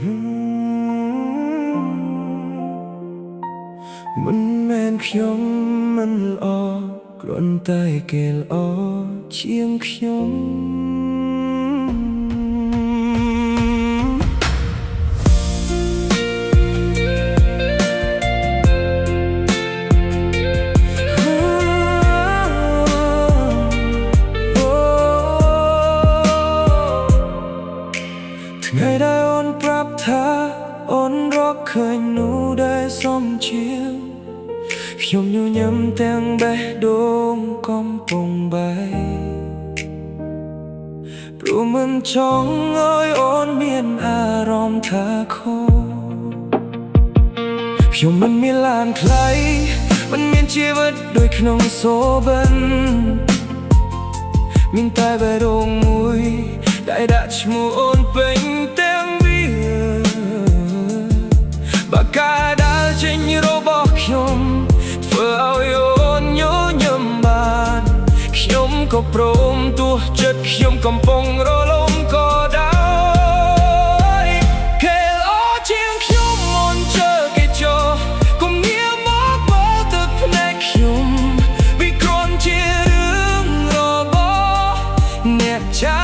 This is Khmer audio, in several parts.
มันแม่นខ្ញុំมันល្អគ្រាន់តែគេល្អជាងខ្ញុំថ្ងៃដែលអូនប្រាប់ថាអូនរកឃើញនោះដែលសមជាងខ្ញុំញញឹមទាំងបេះដូងកំពុងបែកព្រោះមិនចង់ឲ្យអូនមានអារម្មណ៍ថាខុសខ្ញុំមិនមានឡានខ្លីមិនមានជីវិតដូចក្នុងសូបិនមានតែបេះដូងមួយដែលដាក់ឈ្មោះអូនពេញទាំងវាបាកាដែលចេញរបស់ខ្ញុំធ្វើឲ្យអូនញញឹមបានខ្ញុំក៏ព្រមទោះចិត្តខ្ញុំកំពុងរលំក៏ដោយគេល្អជាងខ្ញុំមុនជើគេចោកុំងាកមកមើលទឹកភ្នែកខ្ញុំវាគ្រាន់ជារឿងរបស់អ្នកចា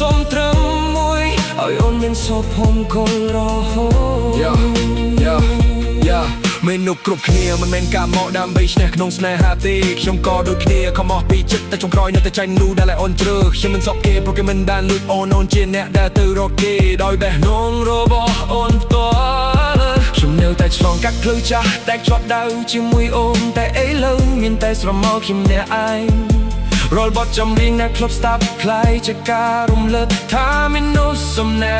សូមត្រឹមមួយឲ្យអូនមានសុខผมគល់រហូតមិននុកគ្រប់គ្នាមិនមែនការមកដើម្បីឈ្នះក្នុងស្នេហាទេខ្ញុំក៏ដូចគ្នាខំមកពីចិត្តតែចុងក្រោយនៅតែចាញ់នោះដែលអូនជ្រើសខ្ញុំមិនសក់គេព្រោះគេមិនបានលួចអូនជាអ្នកដែលទៅរកគេដោយបេះដូងរបស់អូនផ្ទាល់ខ្ញុំនៅតែឆ្លងកាត់ផ្លូវចាស់តែជាប់ដៅជាមួយអូនតែឥឡូវមានតែស្រមោលខ្ញុំអ្នកឯងរាល់បទចម្រៀងដែលធ្លាប់ស្ដាប់คล้ายជាការរំលឹកថាមាននោះសំណា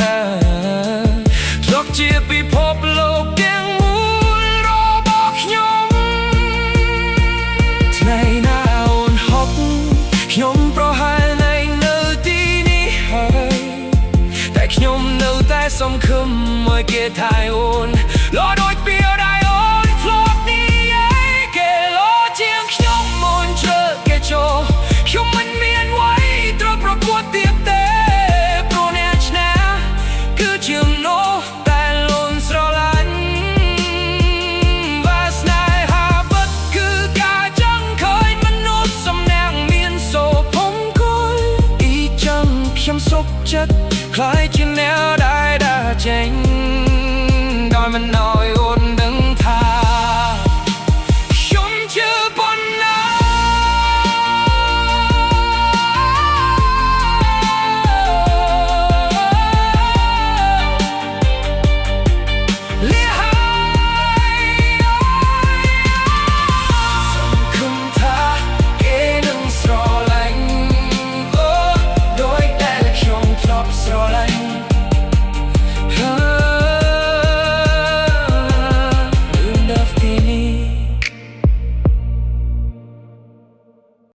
ធ្លាប់ជាពិភពលោកទាំងមូលរបស់ខ្ញុំថ្ងៃណាអូនហប់ខ្ញុំប្រហែលនៅទីនេះហើយតែខ្ញុំនៅតែសង្ឃឹមឲ្យគេថាអូនល្អដូចពីដែលអូនធ្លាប់និយាយគេល្អជាងខ្ញុំមុនជ្រើគេចូលខ្ញុំមិនមានអ្វីត្រូវប្រកួតទៀតទេព្រោះអ្នកឈ្នះគឺជាមនុស្សតែលូនស្រឡាញ់វាស្នេហាពិតគឺការចង់ឃើញមនុស្សសំណាងមានសូរผมគល់អ៊ីចឹងខ្ញុំសុខចិត្តខ្លាយជាអ្នកដែលដើរចេញដោយមិន